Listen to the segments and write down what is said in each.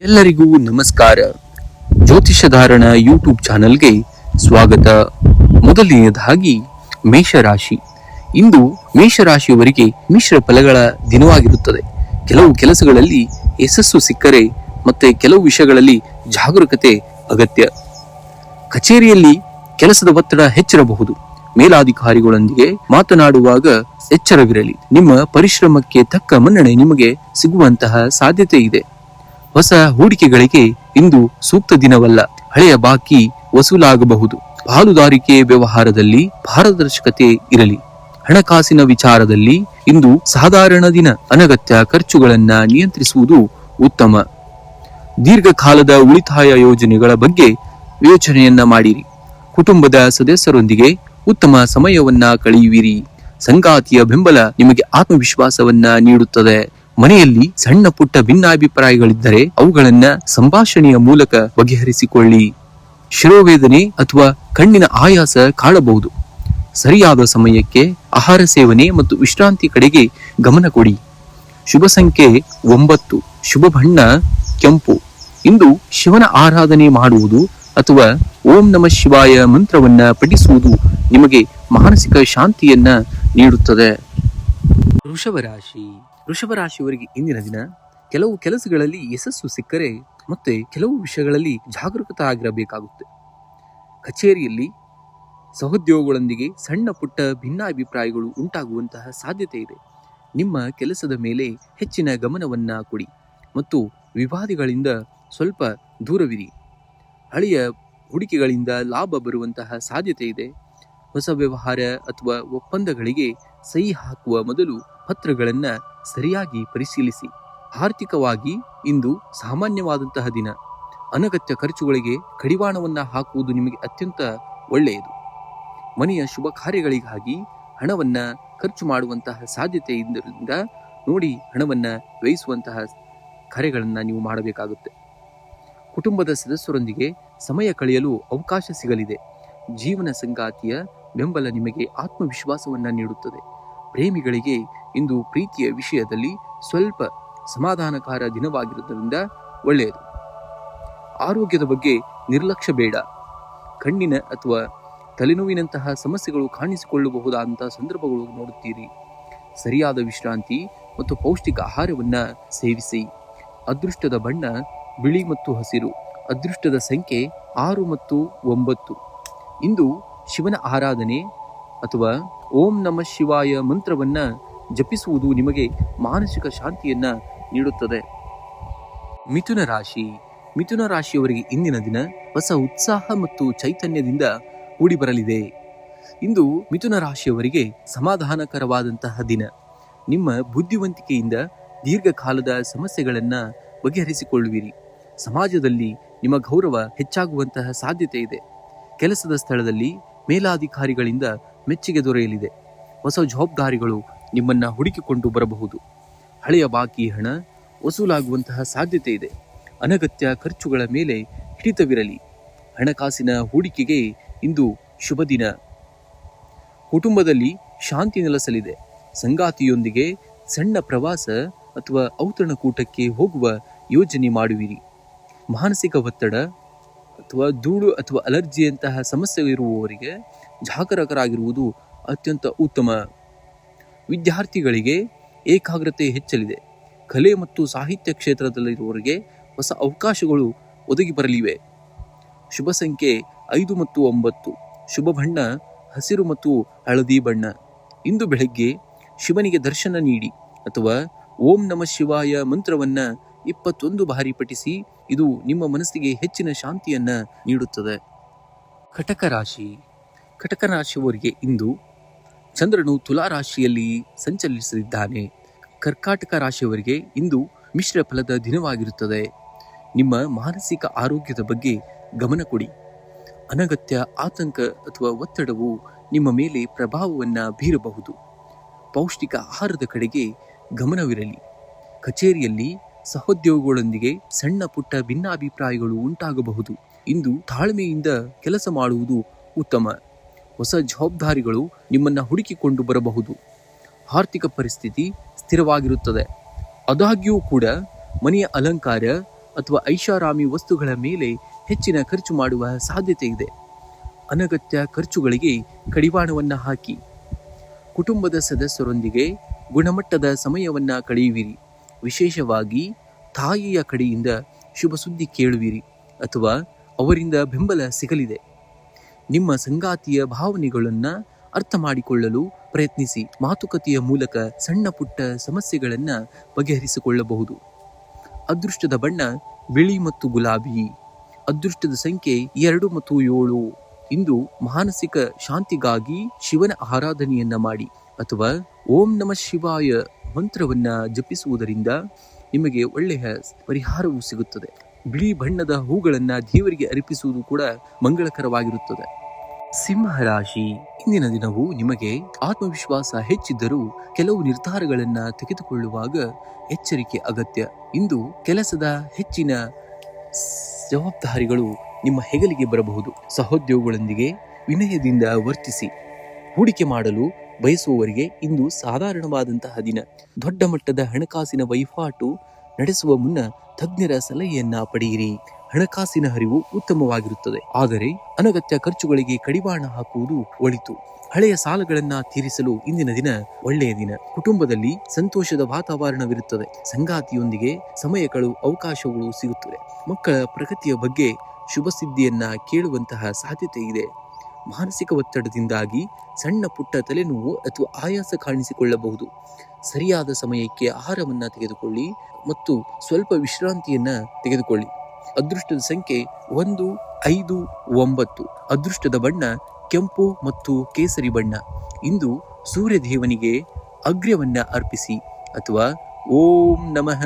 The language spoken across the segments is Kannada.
ಎಲ್ಲರಿಗೂ ನಮಸ್ಕಾರ. ಜ್ಯೋತಿಷಧಾರಣ ಯೂಟ್ಯೂಬ್ ಚಾನಲ್ಗೆ ಸ್ವಾಗತ. ಮೊದಲನೆಯದಾಗಿ ಮೇಷರಾಶಿ. ಇಂದು ಮೇಷರಾಶಿಯವರಿಗೆ ಮಿಶ್ರ ಫಲಗಳ ದಿನವಾಗಿರುತ್ತದೆ. ಕೆಲವು ಕೆಲಸಗಳಲ್ಲಿ ಯಶಸ್ಸು ಸಿಕ್ಕರೆ ಮತ್ತೆ ಕೆಲವು ವಿಷಯಗಳಲ್ಲಿ ಜಾಗರೂಕತೆ ಅಗತ್ಯ. ಕಚೇರಿಯಲ್ಲಿ ಕೆಲಸದ ಒತ್ತಡ ಹೆಚ್ಚಿರಬಹುದು. ಮೇಲಾಧಿಕಾರಿಗಳೊಂದಿಗೆ ಮಾತನಾಡುವಾಗ ಎಚ್ಚರವಿರಲಿ. ನಿಮ್ಮ ಪರಿಶ್ರಮಕ್ಕೆ ತಕ್ಕ ಮನ್ನಣೆ ನಿಮಗೆ ಸಿಗುವಂತಹ ಸಾಧ್ಯತೆ ಇದೆ. ಹೊಸ ಹೂಡಿಕೆಗಳಿಗೆ ಇಂದು ಸೂಕ್ತ ದಿನವಲ್ಲ. ಹಳೆಯ ಬಾಕಿ ವಸೂಲಾಗಬಹುದು. ಪಾಲುದಾರಿಕೆ ವ್ಯವಹಾರದಲ್ಲಿ ಪಾರದರ್ಶಕತೆ ಇರಲಿ. ಹಣಕಾಸಿನ ವಿಚಾರದಲ್ಲಿ ಇಂದು ಸಾಧಾರಣ ದಿನ. ಅನಗತ್ಯ ಖರ್ಚುಗಳನ್ನ ನಿಯಂತ್ರಿಸುವುದು ಉತ್ತಮ. ದೀರ್ಘಕಾಲದ ಉಳಿತಾಯ ಯೋಜನೆಗಳ ಬಗ್ಗೆ ಯೋಚನೆಯನ್ನ ಮಾಡಿರಿ. ಕುಟುಂಬದ ಸದಸ್ಯರೊಂದಿಗೆ ಉತ್ತಮ ಸಮಯವನ್ನ ಕಳೆಯುವಿರಿ. ಸಂಗಾತಿಯ ಬೆಂಬಲ ನಿಮಗೆ ಆತ್ಮವಿಶ್ವಾಸವನ್ನ ನೀಡುತ್ತದೆ. ಮನೆಯಲ್ಲಿ ಸಣ್ಣ ಪುಟ್ಟ ಭಿನ್ನಾಭಿಪ್ರಾಯಗಳಿದ್ದರೆ ಅವುಗಳನ್ನ ಸಂಭಾಷಣೆಯ ಮೂಲಕ ಬಗೆಹರಿಸಿಕೊಳ್ಳಿ. ಶಿರೋವೇದನೆ ಅಥವಾ ಕಣ್ಣಿನ ಆಯಾಸ ಕಾಣಬಹುದು. ಸರಿಯಾದ ಸಮಯಕ್ಕೆ ಆಹಾರ ಸೇವನೆ ಮತ್ತು ವಿಶ್ರಾಂತಿ ಕಡೆಗೆ ಗಮನ ಕೊಡಿ. ಶುಭ ಸಂಖ್ಯೆ 9. ಶುಭ ಬಣ್ಣ ಕೆಂಪು. ಇಂದು ಶಿವನ ಆರಾಧನೆ ಮಾಡುವುದು ಅಥವಾ ಓಂ ನಮಃ ಶಿವಾಯ ಮಂತ್ರವನ್ನ ಪಠಿಸುವುದು ನಿಮಗೆ ಮಾನಸಿಕ ಶಾಂತಿಯನ್ನ ನೀಡುತ್ತದೆ. ವೃಷಭ ರಾಶಿಯವರಿಗೆ ಇಂದಿನ ದಿನ ಕೆಲವು ಕೆಲಸಗಳಲ್ಲಿ ಯಶಸ್ಸು ಸಿಕ್ಕರೆ ಮತ್ತೆ ಕೆಲವು ವಿಷಯಗಳಲ್ಲಿ ಜಾಗರೂಕತೆ ಆಗಿರಬೇಕಾಗುತ್ತೆ. ಕಚೇರಿಯಲ್ಲಿ ಸಹೋದ್ಯೋಗಿಗಳೊಂದಿಗೆ ಸಣ್ಣ ಪುಟ್ಟ ಭಿನ್ನಾಭಿಪ್ರಾಯಗಳು ಉಂಟಾಗುವಂತಹ ಸಾಧ್ಯತೆ ಇದೆ. ನಿಮ್ಮ ಕೆಲಸದ ಮೇಲೆ ಹೆಚ್ಚಿನ ಗಮನವನ್ನ ಕೊಡಿ ಮತ್ತು ವಿವಾದಗಳಿಂದ ಸ್ವಲ್ಪ ದೂರವಿರಿ. ಹಳೆಯ ಹೂಡಿಕೆಗಳಿಂದ ಲಾಭ ಬರುವಂತಹ ಸಾಧ್ಯತೆ ಇದೆ. ಹೊಸ ವ್ಯವಹಾರ ಅಥವಾ ಒಪ್ಪಂದಗಳಿಗೆ ಸಹಿ ಹಾಕುವ ಮೊದಲು ಪತ್ರಗಳನ್ನ ಸರಿಯಾಗಿ ಪರಿಶೀಲಿಸಿ. ಆರ್ಥಿಕವಾಗಿ ಇಂದು ಸಾಮಾನ್ಯವಾದಂತಹ ದಿನ. ಅನಗತ್ಯ ಖರ್ಚುಗಳಿಗೆ ಕಡಿವಾಣವನ್ನ ಹಾಕುವುದು ನಿಮಗೆ ಅತ್ಯಂತ ಒಳ್ಳೆಯದು. ಮನೆಯ ಶುಭ ಕಾರ್ಯಗಳಿಗಾಗಿ ಹಣವನ್ನ ಖರ್ಚು ಮಾಡುವಂತಹ ಸಾಧ್ಯತೆ ಇದ್ದರಿಂದ ನೋಡಿ ಹಣವನ್ನ ವ್ಯಯಿಸುವಂತಹ ಕಾರ್ಯಗಳನ್ನ ನೀವು ಮಾಡಬೇಕಾಗುತ್ತೆ. ಕುಟುಂಬದ ಸದಸ್ಯರೊಂದಿಗೆ ಸಮಯ ಕಳೆಯಲು ಅವಕಾಶ ಸಿಗಲಿದೆ. ಜೀವನ ಸಂಗಾತಿಯ ಬೆಂಬಲ ನಿಮಗೆ ಆತ್ಮವಿಶ್ವಾಸವನ್ನ ನೀಡುತ್ತದೆ. ಪ್ರೇಮಿಗಳಿಗೆ ಇಂದು ಪ್ರೀತಿಯ ವಿಷಯದಲ್ಲಿ ಸ್ವಲ್ಪ ಸಮಾಧಾನಕಾರ ದಿನವಾಗಿರುವುದರಿಂದ ಒಳ್ಳೆಯದು. ಆರೋಗ್ಯದ ಬಗ್ಗೆ ನಿರ್ಲಕ್ಷ್ಯ ಬೇಡ. ಕಣ್ಣಿನ ಅಥವಾ ತಲೆನೋವಿನಂತಹ ಸಮಸ್ಯೆಗಳು ಕಾಣಿಸಿಕೊಳ್ಳಬಹುದಾದಂತಹ ಸಂದರ್ಭಗಳು ನೋಡುತ್ತೀರಿ. ಸರಿಯಾದ ವಿಶ್ರಾಂತಿ ಮತ್ತು ಪೌಷ್ಟಿಕ ಆಹಾರವನ್ನ ಸೇವಿಸಿ. ಅದೃಷ್ಟದ ಬಣ್ಣ ಬಿಳಿ ಮತ್ತು ಹಸಿರು. ಅದೃಷ್ಟದ ಸಂಖ್ಯೆ 6 ಮತ್ತು 9. ಇಂದು ಶಿವನ ಆರಾಧನೆ ಅಥವಾ ಓಂ ನಮಃ ಶಿವಾಯ ಮಂತ್ರವನ್ನ ಜಪಿಸುವುದು ನಿಮಗೆ ಮಾನಸಿಕ ಶಾಂತಿಯನ್ನ ನೀಡುತ್ತದೆ. ಮಿಥುನ ರಾಶಿಯವರಿಗೆ ಇಂದಿನ ದಿನ ಹೊಸ ಉತ್ಸಾಹ ಮತ್ತು ಚೈತನ್ಯದಿಂದ ಕೂಡಿಬರಲಿದೆ. ಇಂದು ಮಿಥುನ ರಾಶಿಯವರಿಗೆ ಸಮಾಧಾನಕರವಾದಂತಹ ದಿನ. ನಿಮ್ಮ ಬುದ್ಧಿವಂತಿಕೆಯಿಂದ ದೀರ್ಘಕಾಲದ ಸಮಸ್ಯೆಗಳನ್ನ ಬಗೆಹರಿಸಿಕೊಳ್ಳುವಿರಿ. ಸಮಾಜದಲ್ಲಿ ನಿಮ್ಮ ಗೌರವ ಹೆಚ್ಚಾಗುವಂತಹ ಸಾಧ್ಯತೆ ಇದೆ. ಕೆಲಸದ ಸ್ಥಳದಲ್ಲಿ ಮೇಲಾಧಿಕಾರಿಗಳಿಂದ ಮೆಚ್ಚುಗೆ ದೊರೆಯಲಿದೆ. ಹೊಸ ಜವಾಬ್ದಾರಿಗಳು ನಿಮ್ಮನ್ನ ಹುಡುಕಿಕೊಂಡು ಬರಬಹುದು. ಹಳೆಯ ಬಾಕಿ ಹಣ ವಸೂಲಾಗುವಂತಹ ಸಾಧ್ಯತೆ ಇದೆ. ಅನಗತ್ಯ ಖರ್ಚುಗಳ ಮೇಲೆ ಹಿಡಿತವಿರಲಿ. ಹಣಕಾಸಿನ ಹೂಡಿಕೆಗೆ ಇಂದು ಶುಭ ದಿನ. ಕುಟುಂಬದಲ್ಲಿ ಶಾಂತಿ ನೆಲೆಸಲಿದೆ. ಸಂಗಾತಿಯೊಂದಿಗೆ ಸಣ್ಣ ಪ್ರವಾಸ ಅಥವಾ ಔತಣಕೂಟಕ್ಕೆ ಹೋಗುವ ಯೋಜನೆ ಮಾಡುವಿರಿ. ಮಾನಸಿಕ ಒತ್ತಡ ಅಥವಾ ಧೂಳು ಅಥವಾ ಅಲರ್ಜಿಯಂತಹ ಸಮಸ್ಯೆ ಇರುವವರಿಗೆ ಜಾಗರೂಕರಾಗಿರುವುದು ಅತ್ಯಂತ ಉತ್ತಮ. ವಿದ್ಯಾರ್ಥಿಗಳಿಗೆ ಏಕಾಗ್ರತೆ ಹೆಚ್ಚಲಿದೆ. ಕಲೆ ಮತ್ತು ಸಾಹಿತ್ಯ ಕ್ಷೇತ್ರದಲ್ಲಿರುವವರಿಗೆ ಹೊಸ ಅವಕಾಶಗಳು ಒದಗಿ ಬರಲಿವೆ. ಶುಭ ಸಂಖ್ಯೆ 5 ಮತ್ತು 9. ಶುಭ ಬಣ್ಣ ಹಸಿರು ಮತ್ತು ಹಳದಿ ಬಣ್ಣ. ಇಂದು ಬೆಳಗ್ಗೆ ಶಿವನಿಗೆ ದರ್ಶನ ನೀಡಿ ಅಥವಾ ಓಂ ನಮಃ ಶಿವಾಯ ಮಂತ್ರವನ್ನ 21 ಬಾರಿ ಪಠಿಸಿ. ಇದು ನಿಮ್ಮ ಮನಸ್ಸಿಗೆ ಹೆಚ್ಚಿನ ಶಾಂತಿಯನ್ನ ನೀಡುತ್ತದೆ. ಕಟಕ ರಾಶಿಯವರಿಗೆ ಇಂದು ಚಂದ್ರನು ತುಲಾ ರಾಶಿಯಲ್ಲಿ ಸಂಚರಿಸಲಿದ್ದಾನೆ. ಕರ್ಕಾಟಕ ರಾಶಿಯವರಿಗೆ ಇಂದು ಮಿಶ್ರ ಫಲದ ದಿನವಾಗಿರುತ್ತದೆ. ನಿಮ್ಮ ಮಾನಸಿಕ ಆರೋಗ್ಯದ ಬಗ್ಗೆ ಗಮನ ಕೊಡಿ. ಅನಗತ್ಯ ಆತಂಕ ಅಥವಾ ಒತ್ತಡವು ನಿಮ್ಮ ಮೇಲೆ ಪ್ರಭಾವವನ್ನ ಬೀರಬಹುದು. ಪೌಷ್ಟಿಕ ಆಹಾರದ ಕಡೆಗೆ ಗಮನವಿರಲಿ. ಕಚೇರಿಯಲ್ಲಿ ಸಹೋದ್ಯೋಗಿಗಳೊಂದಿಗೆ ಸಣ್ಣ ಪುಟ್ಟ ಭಿನ್ನಾಭಿಪ್ರಾಯಗಳು ಉಂಟಾಗಬಹುದು. ಇಂದು ತಾಳ್ಮೆಯಿಂದ ಕೆಲಸ ಮಾಡುವುದು ಉತ್ತಮ. ಹೊಸ ಜವಾಬ್ದಾರಿಗಳು ನಿಮ್ಮನ್ನ ಹುಡುಕಿಕೊಂಡು ಬರಬಹುದು. ಆರ್ಥಿಕ ಪರಿಸ್ಥಿತಿ ಸ್ಥಿರವಾಗಿರುತ್ತದೆ. ಆದಾಗ್ಯೂ ಕೂಡ ಮನೆಯ ಅಲಂಕಾರ ಅಥವಾ ಐಷಾರಾಮಿ ವಸ್ತುಗಳ ಮೇಲೆ ಹೆಚ್ಚಿನ ಖರ್ಚು ಮಾಡುವ ಸಾಧ್ಯತೆ ಇದೆ. ಅನಗತ್ಯ ಖರ್ಚುಗಳಿಗೆ ಕಡಿವಾಣವನ್ನ ಹಾಕಿ. ಕುಟುಂಬದ ಸದಸ್ಯರೊಂದಿಗೆ ಗುಣಮಟ್ಟದ ಸಮಯವನ್ನ ಕಳೆಯುವಿರಿ. ವಿಶೇಷವಾಗಿ ತಾಯಿಯ ಕಡೆಯಿಂದ ಶುಭ ಸುದ್ದಿ ಕೇಳುವಿರಿ ಅಥವಾ ಅವರಿಂದ ಬೆಂಬಲ ಸಿಗಲಿದೆ. ನಿಮ್ಮ ಸಂಗಾತಿಯ ಭಾವನೆಗಳನ್ನು ಅರ್ಥ ಮಾಡಿಕೊಳ್ಳಲು ಪ್ರಯತ್ನಿಸಿ. ಮಾತುಕತೆಯ ಮೂಲಕ ಸಣ್ಣ ಪುಟ್ಟ ಸಮಸ್ಯೆಗಳನ್ನು ಬಗೆಹರಿಸಿಕೊಳ್ಳಬಹುದು. ಅದೃಷ್ಟದ ಬಣ್ಣ ಬಿಳಿ ಮತ್ತು ಗುಲಾಬಿ. ಅದೃಷ್ಟದ ಸಂಖ್ಯೆ 2 ಮತ್ತು 7. ಇಂದು ಮಾನಸಿಕ ಶಾಂತಿಗಾಗಿ ಶಿವನ ಆರಾಧನೆಯನ್ನ ಮಾಡಿ ಅಥವಾ ಓಂ ನಮಃ ಶಿವಾಯ ಮಂತ್ರವನ್ನ ಜಪಿಸುವುದರಿಂದ ನಿಮಗೆ ಒಳ್ಳೆಯ ಪರಿಹಾರವೂ ಸಿಗುತ್ತದೆ. ಬಿಳಿ ಬಣ್ಣದ ಹೂಗಳನ್ನ ದೇವರಿಗೆ ಅರ್ಪಿಸುವುದು ಕೂಡ ಮಂಗಳಕರವಾಗಿರುತ್ತದೆ. ಸಿಂಹ ರಾಶಿ. ಇಂದಿನ ದಿನವು ನಿಮಗೆ ಆತ್ಮವಿಶ್ವಾಸ ಹೆಚ್ಚಿದ್ದರೂ ಕೆಲವು ನಿರ್ಧಾರಗಳನ್ನ ತೆಗೆದುಕೊಳ್ಳುವಾಗ ಎಚ್ಚರಿಕೆ ಅಗತ್ಯ. ಇಂದು ಕೆಲಸದ ಹೆಚ್ಚಿನ ಜವಾಬ್ದಾರಿಗಳು ನಿಮ್ಮ ಹೆಗಲಿಗೆ ಬರಬಹುದು. ಸಹೋದ್ಯೋಗಿಗಳೊಂದಿಗೆ ವಿನಯದಿಂದ ವರ್ತಿಸಿ. ಹೂಡಿಕೆ ಮಾಡಲು ಬಯಸುವವರಿಗೆ ಇಂದು ಸಾಧಾರಣವಾದಂತಹ ದಿನ. ದೊಡ್ಡ ಮಟ್ಟದ ಹಣಕಾಸಿನ ವಹಿವಾಟು ನಡೆಸುವ ಮುನ್ನ ತಜ್ಞರ ಸಲಹೆಯನ್ನ ಪಡೆಯಿರಿ. ಹಣಕಾಸಿನ ಹರಿವು ಉತ್ತಮವಾಗಿರುತ್ತದೆ, ಆದರೆ ಅನಗತ್ಯ ಖರ್ಚುಗಳಿಗೆ ಕಡಿವಾಣ ಹಾಕುವುದು ಒಳಿತು. ಹಳೆಯ ಸಾಲಗಳನ್ನ ತೀರಿಸಲು ಇಂದಿನ ದಿನ ಒಳ್ಳೆಯ ದಿನ. ಕುಟುಂಬದಲ್ಲಿ ಸಂತೋಷದ ವಾತಾವರಣವಿರುತ್ತದೆ. ಸಂಗಾತಿಯೊಂದಿಗೆ ಸಮಯಗಳು ಅವಕಾಶಗಳು ಸಿಗುತ್ತದೆ. ಮಕ್ಕಳ ಪ್ರಗತಿಯ ಬಗ್ಗೆ ಶುಭ ಸುದ್ದಿಯನ್ನ ಕೇಳುವಂತಹ ಸಾಧ್ಯತೆ ಇದೆ. ಮಾನಸಿಕ ಒತ್ತಡದಿಂದಾಗಿ ಸಣ್ಣ ಪುಟ್ಟ ತಲೆನೋವು ಅಥವಾ ಆಯಾಸ ಕಾಣಿಸಿಕೊಳ್ಳಬಹುದು. ಸರಿಯಾದ ಸಮಯಕ್ಕೆ ಆಹಾರವನ್ನ ತೆಗೆದುಕೊಳ್ಳಿ ಮತ್ತು ಸ್ವಲ್ಪ ವಿಶ್ರಾಂತಿಯನ್ನ ತೆಗೆದುಕೊಳ್ಳಿ. ಅದೃಷ್ಟದ ಸಂಖ್ಯೆ 1, 5, 9. ಅದೃಷ್ಟದ ಬಣ್ಣ ಕೆಂಪು ಮತ್ತು ಕೇಸರಿ ಬಣ್ಣ. ಇಂದು ಸೂರ್ಯ ದೇವನಿಗೆ ಅಗ್ರ್ಯವನ್ನ ಅರ್ಪಿಸಿ ಅಥವಾ ಓಂ ನಮಃ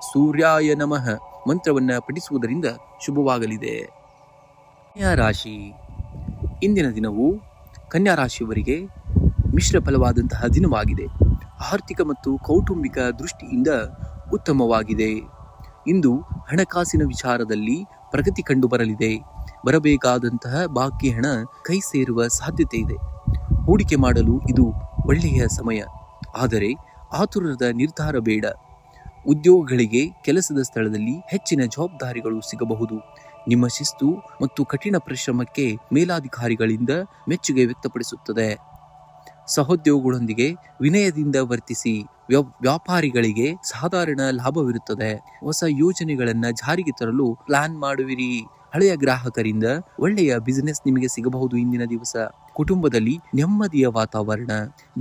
ಸೂರ್ಯಾಯ ನಮಃ ಮಂತ್ರವನ್ನ ಪಠಿಸುವುದರಿಂದ ಶುಭವಾಗಲಿದೆ. ಕನ್ಯಾ ರಾಶಿ. ಇಂದಿನ ದಿನವು ಕನ್ಯಾ ರಾಶಿಯವರಿಗೆ ಮಿಶ್ರ ಫಲವಾದಂತಹ ದಿನವಾಗಿದೆ. ಆರ್ಥಿಕ ಮತ್ತು ಕೌಟುಂಬಿಕ ದೃಷ್ಟಿಯಿಂದ ಉತ್ತಮವಾಗಿದೆ. ಇಂದು ಹಣಕಾಸಿನ ವಿಚಾರದಲ್ಲಿ ಪ್ರಗತಿ ಕಂಡು ಬರಲಿದೆ. ಬರಬೇಕಾದಂತಹ ಬಾಕಿ ಹಣ ಕೈ ಸೇರುವ ಸಾಧ್ಯತೆ ಇದೆ. ಹೂಡಿಕೆ ಮಾಡಲು ಇದು ಒಳ್ಳೆಯ ಸಮಯ, ಆದರೆ ಆತುರದ ನಿರ್ಧಾರ ಬೇಡ. ಉದ್ಯೋಗಿಗಳಿಗೆ ಕೆಲಸದ ಸ್ಥಳದಲ್ಲಿ ಹೆಚ್ಚಿನ ಜವಾಬ್ದಾರಿಗಳು ಸಿಗಬಹುದು. ನಿಮ್ಮ ಶಿಸ್ತು ಮತ್ತು ಕಠಿಣ ಪರಿಶ್ರಮಕ್ಕೆ ಮೇಲಾಧಿಕಾರಿಗಳಿಂದ ಮೆಚ್ಚುಗೆ ವ್ಯಕ್ತಪಡಿಸುತ್ತದೆ. ಸಹೋದ್ಯೋಗಿಗಳೊಂದಿಗೆ ವಿನಯದಿಂದ ವರ್ತಿಸಿ. ವ್ಯಾಪಾರಿಗಳಿಗೆ ಸಾಧಾರಣ ಲಾಭವಿರುತ್ತದೆ. ಹೊಸ ಯೋಜನೆಗಳನ್ನ ಜಾರಿಗೆ ತರಲು ಪ್ಲಾನ್ ಮಾಡುವಿರಿ. ಹಳೆಯ ಗ್ರಾಹಕರಿಂದ ಒಳ್ಳೆಯ ಬಿಸಿನೆಸ್ ನಿಮಗೆ ಸಿಗಬಹುದು. ಇಂದಿನ ದಿವಸ ಕುಟುಂಬದಲ್ಲಿ ನೆಮ್ಮದಿಯ ವಾತಾವರಣ.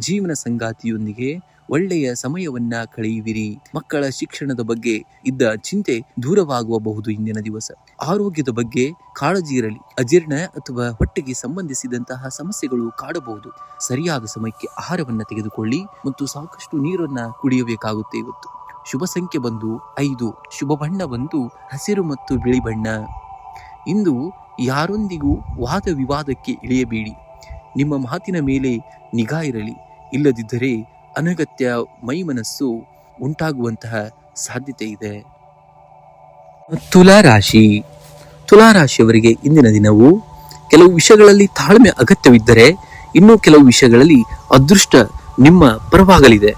ಜೀವನ ಸಂಗಾತಿಯೊಂದಿಗೆ ಒಳ್ಳೆಯ ಸಮಯವನ್ನ ಕಳೆಯುವಿರಿ. ಮಕ್ಕಳ ಶಿಕ್ಷಣದ ಬಗ್ಗೆ ಇದ್ದ ಚಿಂತೆ ದೂರವಾಗಬಹುದು. ಇಂದಿನ ದಿವಸ ಆರೋಗ್ಯದ ಬಗ್ಗೆ ಕಾಳಜಿ ಇರಲಿ. ಅಜೀರ್ಣ ಅಥವಾ ಹೊಟ್ಟೆಗೆ ಸಂಬಂಧಿಸಿದಂತಹ ಸಮಸ್ಯೆಗಳು ಕಾಡಬಹುದು. ಸರಿಯಾದ ಸಮಯಕ್ಕೆ ಆಹಾರವನ್ನ ತೆಗೆದುಕೊಳ್ಳಿ ಮತ್ತು ಸಾಕಷ್ಟು ನೀರನ್ನ ಕುಡಿಯಬೇಕಾಗುತ್ತೆ. ಇವತ್ತು ಶುಭ ಸಂಖ್ಯೆ ಬಂದು 5. ಶುಭ ಬಣ್ಣ ಬಂದು ಹಸಿರು ಮತ್ತು ಬಿಳಿ ಬಣ್ಣ. ಇಂದು ಯಾರೊಂದಿಗೂ ವಾದ ವಿವಾದಕ್ಕೆ ಇಳಿಯಬೇಡಿ. ನಿಮ್ಮ ಮಾತಿನ ಮೇಲೆ ನಿಗಾ ಇರಲಿ. ಇಲ್ಲದಿದ್ದರೆ ಅನಗತ್ಯ ಮೈಮನಸ್ಸು ಉಂಟಾಗುವಂತಹ ಸಾಧ್ಯತೆ ಇದೆ. ತುಲಾ ರಾಶಿ. ತುಲಾ ರಾಶಿಯವರಿಗೆ ಇಂದಿನ ದಿನವು ಕೆಲವು ವಿಷಯಗಳಲ್ಲಿ ತಾಳ್ಮೆ ಅಗತ್ಯವಿದ್ದರೆ ಇನ್ನೂ ಕೆಲವು ವಿಷಯಗಳಲ್ಲಿ ಅದೃಷ್ಟ ನಿಮ್ಮ ಪರವಾಗಲಿದೆ.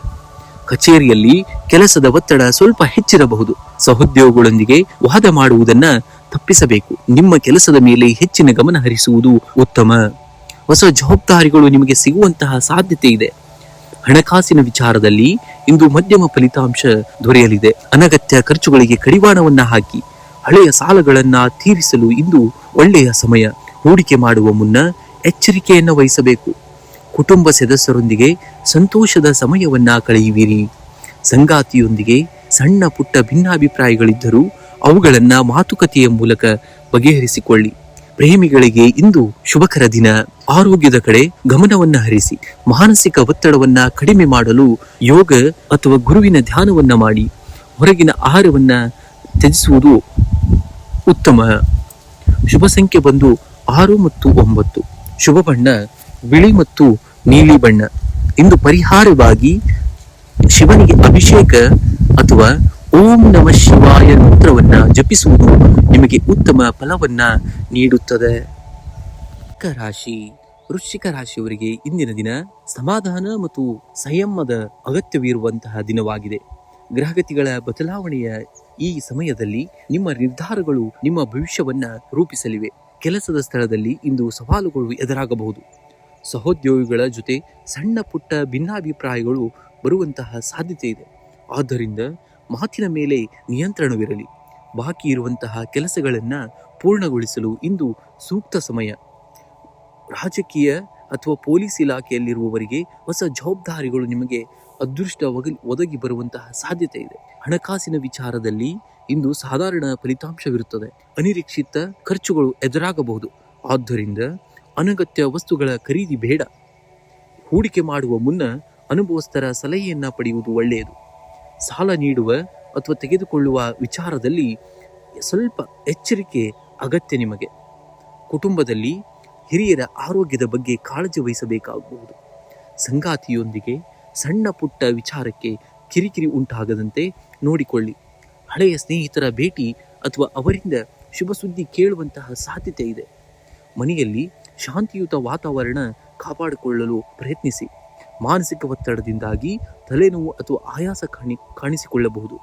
ಕಚೇರಿಯಲ್ಲಿ ಕೆಲಸದ ಒತ್ತಡ ಸ್ವಲ್ಪ ಹೆಚ್ಚಿರಬಹುದು. ಸಹೋದ್ಯೋಗಿಗಳೊಂದಿಗೆ ವಾದ ಮಾಡುವುದನ್ನ ತಪ್ಪಿಸಬೇಕು. ನಿಮ್ಮ ಕೆಲಸದ ಮೇಲೆ ಹೆಚ್ಚಿನ ಗಮನ ಹರಿಸುವುದು ಉತ್ತಮ. ಹೊಸ ಜವಾಬ್ದಾರಿಗಳು ನಿಮಗೆ ಸಿಗುವಂತಹ ಸಾಧ್ಯತೆ ಇದೆ. ಹಣಕಾಸಿನ ವಿಚಾರದಲ್ಲಿ ಇಂದು ಮಧ್ಯಮ ಫಲಿತಾಂಶ ದೊರೆಯಲಿದೆ. ಅನಗತ್ಯ ಖರ್ಚುಗಳಿಗೆ ಕಡಿವಾಣವನ್ನ ಹಾಕಿ. ಹಳೆಯ ಸಾಲಗಳನ್ನ ತೀರಿಸಲು ಇಂದು ಒಳ್ಳೆಯ ಸಮಯ. ಹೂಡಿಕೆ ಮಾಡುವ ಮುನ್ನ ಎಚ್ಚರಿಕೆಯನ್ನ ವಹಿಸಬೇಕು. ಕುಟುಂಬ ಸದಸ್ಯರೊಂದಿಗೆ ಸಂತೋಷದ ಸಮಯವನ್ನ ಕಳೆಯುವಿರಿ. ಸಂಗಾತಿಯೊಂದಿಗೆ ಸಣ್ಣ ಪುಟ್ಟ ಭಿನ್ನಾಭಿಪ್ರಾಯಗಳಿದ್ದರೂ ಅವುಗಳನ್ನ ಮಾತುಕತೆಯ ಮೂಲಕ ಬಗೆಹರಿಸಿಕೊಳ್ಳಿ. ಪ್ರೇಮಿಗಳಿಗೆ ಇಂದು ಶುಭಕರ ದಿನ. ಆರೋಗ್ಯದ ಕಡೆ ಗಮನವನ್ನ ಹರಿಸಿ. ಮಾನಸಿಕ ಒತ್ತಡವನ್ನ ಕಡಿಮೆ ಮಾಡಲು ಯೋಗ ಅಥವಾ ಗುರುವಿನ ಧ್ಯಾನವನ್ನ ಮಾಡಿ. ಹೊರಗಿನ ಆಹಾರವನ್ನ ತ್ಯಜಿಸುವುದು ಉತ್ತಮ. ಶುಭ ಸಂಖ್ಯೆ ಬಂದು 6 ಮತ್ತು 9. ಶುಭ ಬಣ್ಣ ಬಿಳಿ ಮತ್ತು ನೀಲಿ ಬಣ್ಣ. ಇಂದು ಪರಿಹಾರವಾಗಿ ಶಿವನಿಗೆ ಅಭಿಷೇಕ ಅಥವಾ ಓಂ ನಮಃ ಶಿವಾಯ ಮಂತ್ರವನ್ನ ಜಪಿಸುವುದು ನಿಮಗೆ ಉತ್ತಮ ಫಲವನ್ನ ನೀಡುತ್ತದೆ. ರಾಶಿ. ವೃಶ್ಚಿಕ ರಾಶಿಯವರಿಗೆ ಇಂದಿನ ದಿನ ಸಮಾಧಾನ ಮತ್ತು ಸಂಯಮದ ಅಗತ್ಯವಿರುವಂತಹ ದಿನವಾಗಿದೆ. ಗ್ರಹಗತಿಗಳ ಬದಲಾವಣೆಯ ಈ ಸಮಯದಲ್ಲಿ ನಿಮ್ಮ ನಿರ್ಧಾರಗಳು ನಿಮ್ಮ ಭವಿಷ್ಯವನ್ನ ರೂಪಿಸಲಿವೆ. ಕೆಲಸದ ಸ್ಥಳದಲ್ಲಿ ಇಂದು ಸವಾಲುಗಳು ಎದುರಾಗಬಹುದು. ಸಹೋದ್ಯೋಗಿಗಳ ಜೊತೆ ಸಣ್ಣ ಪುಟ್ಟ ಭಿನ್ನಾಭಿಪ್ರಾಯಗಳು ಬರುವಂತಹ ಸಾಧ್ಯತೆ ಇದೆ. ಆದ್ದರಿಂದ ಮಾತಿನ ಮೇಲೆ ನಿಯಂತ್ರಣವಿರಲಿ. ಬಾಕಿ ಇರುವಂತಹ ಕೆಲಸಗಳನ್ನು ಪೂರ್ಣಗೊಳಿಸಲು ಇಂದು ಸೂಕ್ತ ಸಮಯ. ರಾಜಕೀಯ ಅಥವಾ ಪೊಲೀಸ್ ಇಲಾಖೆಯಲ್ಲಿರುವವರಿಗೆ ಹೊಸ ಜವಾಬ್ದಾರಿಗಳು ನಿಮಗೆ ಅದೃಷ್ಟ ಒದಗಿ ಬರುವಂತಹ ಸಾಧ್ಯತೆ ಇದೆ. ಹಣಕಾಸಿನ ವಿಚಾರದಲ್ಲಿ ಇಂದು ಸಾಧಾರಣ ಫಲಿತಾಂಶವಿರುತ್ತದೆ. ಅನಿರೀಕ್ಷಿತ ಖರ್ಚುಗಳು ಎದುರಾಗಬಹುದು. ಆದ್ದರಿಂದ ಅನಗತ್ಯ ವಸ್ತುಗಳ ಖರೀದಿ ಬೇಡ. ಹೂಡಿಕೆ ಮಾಡುವ ಮುನ್ನ ಅನುಭವಸ್ಥರ ಸಲಹೆಯನ್ನ ಪಡೆಯುವುದು ಒಳ್ಳೆಯದು. ಸಾಲ ನೀಡುವ ಅಥವಾ ತೆಗೆದುಕೊಳ್ಳುವ ವಿಚಾರದಲ್ಲಿ ಸ್ವಲ್ಪ ಎಚ್ಚರಿಕೆ ಅಗತ್ಯ. ನಿಮಗೆ ಕುಟುಂಬದಲ್ಲಿ ಹಿರಿಯರ ಆರೋಗ್ಯದ ಬಗ್ಗೆ ಕಾಳಜಿ ವಹಿಸಬೇಕಾಗಬಹುದು. ಸಂಗಾತಿಯೊಂದಿಗೆ ಸಣ್ಣ ಪುಟ್ಟ ವಿಚಾರಕ್ಕೆ ಕಿರಿಕಿರಿ ಉಂಟಾಗದಂತೆ ನೋಡಿಕೊಳ್ಳಿ. ಹಳೆಯ ಸ್ನೇಹಿತರ ಭೇಟಿ ಅಥವಾ ಅವರಿಂದ ಶುಭ ಸುದ್ದಿ ಕೇಳುವಂತಹ ಸಾಧ್ಯತೆ ಇದೆ. ಮನೆಯಲ್ಲಿ ಶಾಂತಿಯುತ ವಾತಾವರಣ ಕಾಪಾಡಿಕೊಳ್ಳಲು ಪ್ರಯತ್ನಿಸಿ. ಮಾನಸಿಕ ಒತ್ತಡದಿಂದಾಗಿ ತಲೆನೋವು ಅಥವಾ ಆಯಾಸ ಕಾಣಿಸಿಕೊಳ್ಳಬಹುದು.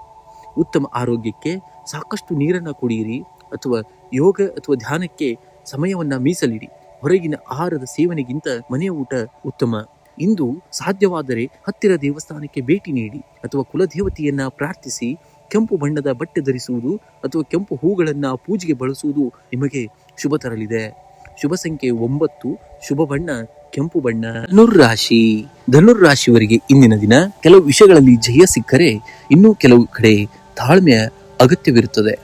ಉತ್ತಮ ಆರೋಗ್ಯಕ್ಕೆ ಸಾಕಷ್ಟು ನೀರನ್ನು ಕುಡಿಯಿರಿ ಅಥವಾ ಯೋಗ ಅಥವಾ ಧ್ಯಾನಕ್ಕೆ ಸಮಯವನ್ನು ಮೀಸಲಿಡಿ. ಹೊರಗಿನ ಆಹಾರದ ಸೇವನೆಗಿಂತ ಮನೆಯ ಊಟ ಉತ್ತಮ. ಇಂದು ಸಾಧ್ಯವಾದರೆ ಹತ್ತಿರ ದೇವಸ್ಥಾನಕ್ಕೆ ಭೇಟಿ ನೀಡಿ ಅಥವಾ ಕುಲದೇವತೆಯನ್ನ ಪ್ರಾರ್ಥಿಸಿ. ಕೆಂಪು ಬಣ್ಣದ ಬಟ್ಟೆ ಧರಿಸುವುದು ಅಥವಾ ಕೆಂಪು ಹೂಗಳನ್ನು ಪೂಜೆಗೆ ಬಳಸುವುದು ನಿಮಗೆ ಶುಭ ತರಲಿದೆ. ಶುಭ ಸಂಖ್ಯೆ 9. ಶುಭ ಬಣ್ಣ ಕೆಂಪು ಬಣ್ಣ. ಧನುರ್ರಾಶಿಯವರಿಗೆ ಇಂದಿನ ದಿನ ಕೆಲವು ವಿಷಯಗಳಲ್ಲಿ ಜಯ ಸಿಕ್ಕರೆ ಇನ್ನೂ ಕೆಲವು ಕಡೆ ತಾಳ್ಮೆಯ ಅಗತ್ಯವಿರುತ್ತದೆ.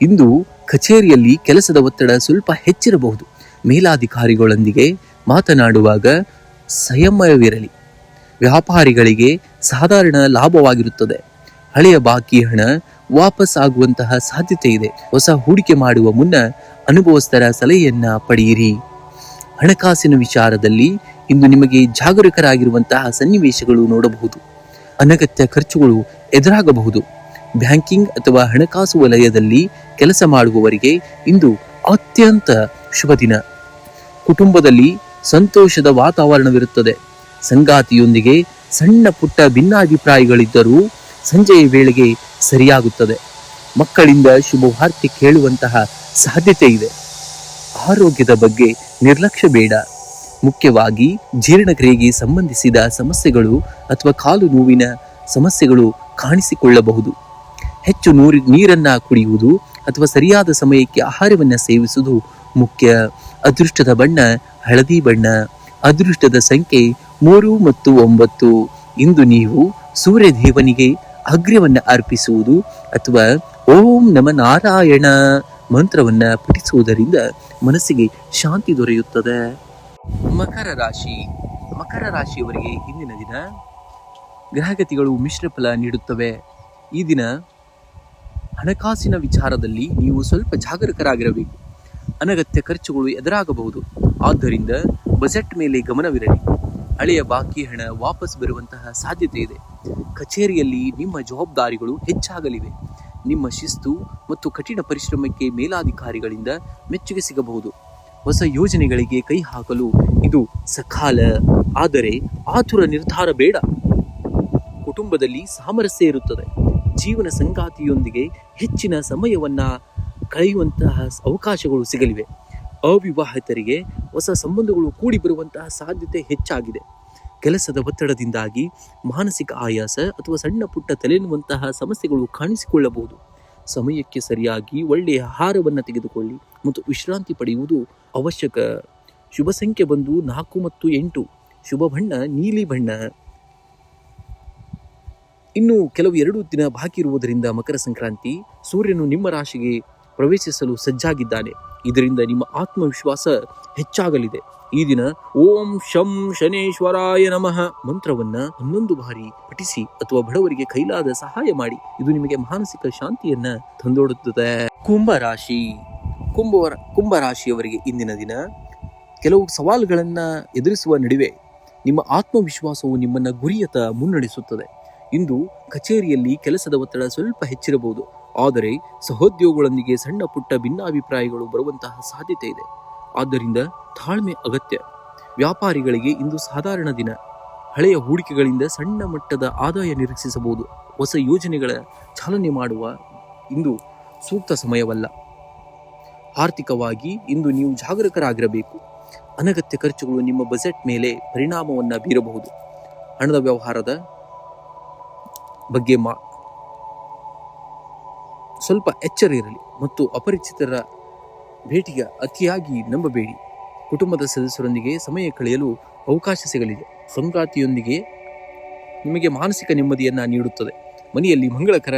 ಇಂದು ಕಚೇರಿಯಲ್ಲಿ ಕೆಲಸದ ಒತ್ತಡ ಸ್ವಲ್ಪ ಹೆಚ್ಚಿರಬಹುದು. ಮೇಲಾಧಿಕಾರಿಗಳೊಂದಿಗೆ ಮಾತನಾಡುವಾಗ ಸಂಯಮವಿರಲಿ. ವ್ಯಾಪಾರಿಗಳಿಗೆ ಸಾಧಾರಣ ಲಾಭವಾಗಿರುತ್ತದೆ. ಹಳೆಯ ಬಾಕಿ ಹಣ ವಾಪಸ್ ಆಗುವಂತಹ ಸಾಧ್ಯತೆ ಇದೆ. ಹೊಸ ಹೂಡಿಕೆ ಮಾಡುವ ಮುನ್ನ ಅನುಭವಸ್ಥರ ಸಲಹೆಯನ್ನ ಪಡೆಯಿರಿ. ಹಣಕಾಸಿನ ವಿಚಾರದಲ್ಲಿ ಇಂದು ನಿಮಗೆ ಜಾಗರೂಕರಾಗಿರುವಂತಹ ಸನ್ನಿವೇಶಗಳು ನೋಡಬಹುದು. ಅನಗತ್ಯ ಖರ್ಚುಗಳು ಎದುರಾಗಬಹುದು. ಬ್ಯಾಂಕಿಂಗ್ ಅಥವಾ ಹಣಕಾಸು ವಲಯದಲ್ಲಿ ಕೆಲಸ ಮಾಡುವವರಿಗೆ ಇಂದು ಅತ್ಯಂತ ಶುಭ ದಿನ. ಕುಟುಂಬದಲ್ಲಿ ಸಂತೋಷದ ವಾತಾವರಣವಿರುತ್ತದೆ. ಸಂಗಾತಿಯೊಂದಿಗೆ ಸಣ್ಣ ಪುಟ್ಟ ಭಿನ್ನಾಭಿಪ್ರಾಯಗಳಿದ್ದರೂ ಸಂಜೆಯ ವೇಳೆಗೆ ಸರಿಯಾಗುತ್ತದೆ. ಮಕ್ಕಳಿಂದ ಶುಭ ವಾರ್ತೆ ಕೇಳುವಂತಹ ಸಾಧ್ಯತೆ ಇದೆ. ಆರೋಗ್ಯದ ಬಗ್ಗೆ ನಿರ್ಲಕ್ಷ್ಯ ಬೇಡ. ಮುಖ್ಯವಾಗಿ ಜೀರ್ಣಕ್ರಿಯೆಗೆ ಸಂಬಂಧಿಸಿದ ಸಮಸ್ಯೆಗಳು ಅಥವಾ ಕಾಲು ನೋವಿನ ಸಮಸ್ಯೆಗಳು ಕಾಣಿಸಿಕೊಳ್ಳಬಹುದು. ಹೆಚ್ಚು ನೀರನ್ನ ಕುಡಿಯುವುದು ಅಥವಾ ಸರಿಯಾದ ಸಮಯಕ್ಕೆ ಆಹಾರವನ್ನು ಸೇವಿಸುವುದು ಮುಖ್ಯ. ಅದೃಷ್ಟದ ಬಣ್ಣ ಹಳದಿ ಬಣ್ಣ. ಅದೃಷ್ಟದ ಸಂಖ್ಯೆ 3 ಮತ್ತು 9. ಇಂದು ನೀವು ಸೂರ್ಯ ದೇವನಿಗೆ ಅಗ್ರ್ಯವನ್ನು ಅರ್ಪಿಸುವುದು ಅಥವಾ ಓಂ ನಮ ನಾರಾಯಣ ಮಂತ್ರವನ್ನ ಪಠಿಸುವುದರಿಂದ ಮನಸ್ಸಿಗೆ ಶಾಂತಿ ದೊರೆಯುತ್ತದೆ. ಮಕರ ರಾಶಿಯವರಿಗೆ ಇಂದಿನ ದಿನ ಗ್ರಹಗತಿಗಳು ಮಿಶ್ರ ಫಲ ನೀಡುತ್ತವೆ. ಈ ದಿನ ಹಣಕಾಸಿನ ವಿಚಾರದಲ್ಲಿ ನೀವು ಸ್ವಲ್ಪ ಜಾಗರೂಕರಾಗಿರಬೇಕು. ಅನಗತ್ಯ ಖರ್ಚುಗಳು ಎದುರಾಗಬಹುದು. ಆದ್ದರಿಂದ ಬಜೆಟ್ ಮೇಲೆ ಗಮನವಿರಲಿ. ಹಳೆಯ ಬಾಕಿ ಹಣ ವಾಪಸ್ ಬರುವಂತಹ ಸಾಧ್ಯತೆ ಇದೆ. ಕಚೇರಿಯಲ್ಲಿ ನಿಮ್ಮ ಜವಾಬ್ದಾರಿಗಳು ಹೆಚ್ಚಾಗಲಿವೆ. ನಿಮ್ಮ ಶಿಸ್ತು ಮತ್ತು ಕಠಿಣ ಪರಿಶ್ರಮಕ್ಕೆ ಮೇಲಾಧಿಕಾರಿಗಳಿಂದ ಮೆಚ್ಚುಗೆ ಸಿಗಬಹುದು. ಹೊಸ ಯೋಜನೆಗಳಿಗೆ ಕೈ ಹಾಕಲು ಇದು ಸಕಾಲ. ಆದರೆ ಆತುರ ನಿರ್ಧಾರ ಬೇಡ. ಕುಟುಂಬದಲ್ಲಿ ಸಾಮರಸ್ಯ ಇರುತ್ತದೆ. ಜೀವನ ಸಂಗಾತಿಯೊಂದಿಗೆ ಹೆಚ್ಚಿನ ಸಮಯವನ್ನ ಕಳೆಯುವಂತಹ ಅವಕಾಶಗಳು ಸಿಗಲಿವೆ. ಅವಿವಾಹಿತರಿಗೆ ಹೊಸ ಸಂಬಂಧಗಳು ಕೂಡಿ ಬರುವಂತಹ ಸಾಧ್ಯತೆ ಹೆಚ್ಚಾಗಿದೆ. ಕೆಲಸದ ಒತ್ತಡದಿಂದಾಗಿ ಮಾನಸಿಕ ಆಯಾಸ ಅಥವಾ ಸಣ್ಣ ಪುಟ್ಟ ತಲೆನುವಂತಹ ಸಮಸ್ಯೆಗಳು ಕಾಣಿಸಿಕೊಳ್ಳಬಹುದು. ಸಮಯಕ್ಕೆ ಸರಿಯಾಗಿ ಒಳ್ಳೆಯ ಆಹಾರವನ್ನು ತೆಗೆದುಕೊಳ್ಳಿ ಮತ್ತು ವಿಶ್ರಾಂತಿ ಪಡೆಯುವುದು ಅವಶ್ಯಕ. ಶುಭ ಸಂಖ್ಯೆ ಬಂದು 4 ಮತ್ತು 8. ಶುಭ ಬಣ್ಣ ನೀಲಿ ಬಣ್ಣ. ಇನ್ನು ಕೆಲವು 2 ದಿನ ಬಾಕಿ ಇರುವುದರಿಂದ ಮಕರ ಸಂಕ್ರಾಂತಿ ಸೂರ್ಯನು ನಿಮ್ಮ ರಾಶಿಗೆ ಪ್ರವೇಶಿಸಲು ಸಜ್ಜಾಗಿದ್ದಾನೆ. ಇದರಿಂದ ನಿಮ್ಮ ಆತ್ಮವಿಶ್ವಾಸ ಹೆಚ್ಚಾಗಲಿದೆ. ಈ ದಿನ ಓಂ ಶಂ ಶನೇಶ್ವರಾಯ ನಮಃ ಮಂತ್ರವನ್ನ 11 ಬಾರಿ ಪಠಿಸಿ ಅಥವಾ ಬಡವರಿಗೆ ಕೈಲಾದ ಸಹಾಯ ಮಾಡಿ. ಇದು ನಿಮಗೆ ಮಾನಸಿಕ ಶಾಂತಿಯನ್ನ ತಂದೊಡ್ಡುತ್ತದೆ. ಕುಂಭರಾಶಿಯವರಿಗೆ ಇಂದಿನ ದಿನ ಕೆಲವು ಸವಾಲುಗಳನ್ನ ಎದುರಿಸುವ ನಡುವೆ ನಿಮ್ಮ ಆತ್ಮವಿಶ್ವಾಸವು ನಿಮ್ಮನ್ನ ಗುರಿಯತ್ತ ಮುನ್ನಡೆಸುತ್ತದೆ. ಇಂದು ಕಚೇರಿಯಲ್ಲಿ ಕೆಲಸದ ಒತ್ತಡ ಸ್ವಲ್ಪ ಹೆಚ್ಚಿರಬಹುದು. ಆದರೆ ಸಹೋದ್ಯೋಗಿಗಳೊಂದಿಗೆ ಸಣ್ಣ ಪುಟ್ಟ ಭಿನ್ನಾಭಿಪ್ರಾಯಗಳು ಬರುವಂತಹ ಸಾಧ್ಯತೆ ಇದೆ. ಆದ್ದರಿಂದ ತಾಳ್ಮೆ ಅಗತ್ಯ. ವ್ಯಾಪಾರಿಗಳಿಗೆ ಇಂದು ಸಾಧಾರಣ ದಿನ. ಹಳೆಯ ಹೂಡಿಕೆಗಳಿಂದ ಸಣ್ಣ ಮಟ್ಟದ ಆದಾಯ ನಿರೀಕ್ಷಿಸಬಹುದು. ಹೊಸ ಯೋಜನೆಗಳ ಚಾಲನೆ ಮಾಡುವ ಇಂದು ಸೂಕ್ತ ಸಮಯವಲ್ಲ. ಆರ್ಥಿಕವಾಗಿ ಇಂದು ನೀವು ಜಾಗರೂಕರಾಗಿರಬೇಕು. ಅನಗತ್ಯ ಖರ್ಚುಗಳು ನಿಮ್ಮ ಬಜೆಟ್ ಮೇಲೆ ಪರಿಣಾಮವನ್ನು ಬೀರಬಹುದು. ಹಣದ ವ್ಯವಹಾರದ ಬಗ್ಗೆ ಸ್ವಲ್ಪ ಎಚ್ಚರ ಇರಲಿ ಮತ್ತು ಅಪರಿಚಿತರ ಭೇಟಿಗೆ ಅತಿಯಾಗಿ ನಂಬಬೇಡಿ. ಕುಟುಂಬದ ಸದಸ್ಯರೊಂದಿಗೆ ಸಮಯ ಕಳೆಯಲು ಅವಕಾಶ ಸಿಗಲಿದೆ. ಸಂಗಾತಿಯೊಂದಿಗೆ ನಿಮಗೆ ಮಾನಸಿಕ ನೆಮ್ಮದಿಯನ್ನು ನೀಡುತ್ತದೆ. ಮನೆಯಲ್ಲಿ ಮಂಗಳಕರ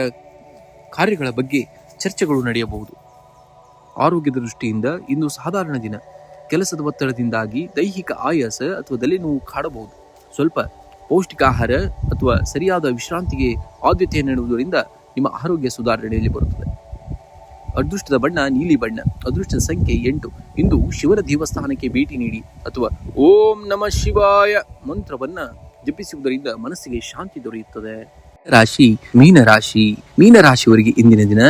ಕಾರ್ಯಗಳ ಬಗ್ಗೆ ಚರ್ಚೆಗಳು ನಡೆಯಬಹುದು. ಆರೋಗ್ಯದ ದೃಷ್ಟಿಯಿಂದ ಇಂದು ಸಾಧಾರಣ ದಿನ. ಕೆಲಸದ ಒತ್ತಡದಿಂದಾಗಿ ದೈಹಿಕ ಆಯಾಸ ಅಥವಾ ತಲೆನೋವು ಕಾಡಬಹುದು. ಸ್ವಲ್ಪ ಪೌಷ್ಟಿಕ ಆಹಾರ ಅಥವಾ ಸರಿಯಾದ ವಿಶ್ರಾಂತಿಗೆ ಆದ್ಯತೆ ನೀಡುವುದರಿಂದ ನಿಮ್ಮ ಆರೋಗ್ಯ ಸುಧಾರಣೆಯಲ್ಲಿ ಬರುತ್ತದೆ. ಅದೃಷ್ಟದ ಬಣ್ಣ ನೀಲಿ ಬಣ್ಣ. ಅದೃಷ್ಟದ ಸಂಖ್ಯೆ 8. ಇಂದು ಶಿವನ ದೇವಸ್ಥಾನಕ್ಕೆ ಭೇಟಿ ನೀಡಿ ಅಥವಾ ಓಂ ನಮಃ ಶಿವಾಯ ಮಂತ್ರವನ್ನ ಜಪಿಸುವುದರಿಂದ ಮನಸ್ಸಿಗೆ ಶಾಂತಿ ದೊರೆಯುತ್ತದೆ. ರಾಶಿ ಮೀನರಾಶಿ. ಮೀನರಾಶಿಯವರಿಗೆ ಇಂದಿನ ದಿನ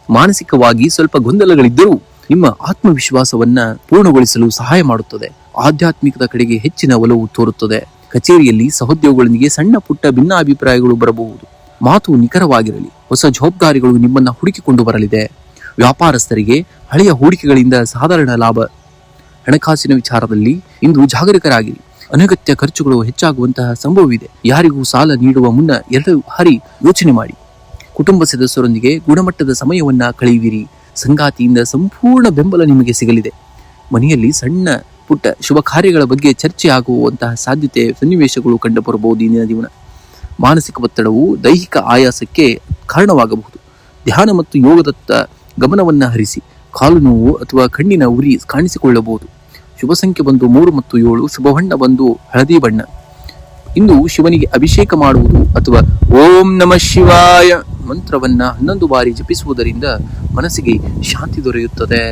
ಮಾನಸಿಕವಾಗಿ ಸ್ವಲ್ಪ ಗೊಂದಲಗಳಿದ್ದರೂ ನಿಮ್ಮ ಆತ್ಮವಿಶ್ವಾಸವನ್ನ ಪೂರ್ಣಗೊಳಿಸಲು ಸಹಾಯ ಮಾಡುತ್ತದೆ. ಆಧ್ಯಾತ್ಮಿಕದ ಕಡೆಗೆ ಹೆಚ್ಚಿನ ಒಲವು ತೋರುತ್ತದೆ. ಕಚೇರಿಯಲ್ಲಿ ಸಹೋದ್ಯೋಗಿಗಳೊಂದಿಗೆ ಸಣ್ಣ ಪುಟ್ಟ ಭಿನ್ನಾಭಿಪ್ರಾಯಗಳು ಬರಬಹುದು. ಮಾತು ನಿಖರವಾಗಿರಲಿ. ಹೊಸ ಜವಾಬ್ದಾರಿಗಳು ನಿಮ್ಮನ್ನ ಹುಡುಕಿಕೊಂಡು ಬರಲಿದೆ. ವ್ಯಾಪಾರಸ್ಥರಿಗೆ ಹಳೆಯ ಹೂಡಿಕೆಗಳಿಂದ ಸಾಧಾರಣ ಲಾಭ. ಹಣಕಾಸಿನ ವಿಚಾರದಲ್ಲಿ ಇಂದು ಜಾಗರೂಕರಾಗಿರಿ. ಅನಗತ್ಯ ಖರ್ಚುಗಳು ಹೆಚ್ಚಾಗುವಂತಹ ಸಂಭವವಿದೆ. ಯಾರಿಗೂ ಸಾಲ ನೀಡುವ ಮುನ್ನ 2 ಬಾರಿ ಯೋಚನೆ ಮಾಡಿ. ಕುಟುಂಬ ಸದಸ್ಯರೊಂದಿಗೆ ಗುಣಮಟ್ಟದ ಸಮಯವನ್ನ ಕಳೆಯುವಿರಿ. ಸಂಗಾತಿಯಿಂದ ಸಂಪೂರ್ಣ ಬೆಂಬಲ ನಿಮಗೆ ಸಿಗಲಿದೆ. ಮನೆಯಲ್ಲಿ ಸಣ್ಣ ಪುಟ್ಟ ಶುಭ ಕಾರ್ಯಗಳ ಬಗ್ಗೆ ಚರ್ಚೆ ಆಗುವಂತಹ ಸಾಧ್ಯತೆ ಸನ್ನಿವೇಶಗಳು ಕಂಡುಬರಬಹುದು. ಇಂದಿನ ಜೀವನ ಮಾನಸಿಕ ಒತ್ತಡವು ದೈಹಿಕ ಆಯಾಸಕ್ಕೆ ಕಾರಣವಾಗಬಹುದು. ಧ್ಯಾನ ಮತ್ತು ಯೋಗದತ್ತ ಗಮನವನ್ನ ಹರಿಸಿ. ಕಾಲು ನೋವು ಅಥವಾ ಕಣ್ಣಿನ ಉರಿ ಕಾಣಿಸಿಕೊಳ್ಳಬಹುದು. ಶುಭ ಸಂಖ್ಯೆ ಬಂದು 3 ಮತ್ತು 7. ಶುಭ ಬಣ್ಣ ಬಂದು ಹಳದಿ ಬಣ್ಣ. ಇಂದು ಶಿವನಿಗೆ ಅಭಿಷೇಕ ಮಾಡುವುದು ಅಥವಾ ಓಂ ನಮಃ ಶಿವಾಯ ಮಂತ್ರವನ್ನ 11 ಬಾರಿ ಜಪಿಸುವುದರಿಂದ ಮನಸ್ಸಿಗೆ ಶಾಂತಿ ದೊರೆಯುತ್ತದೆ.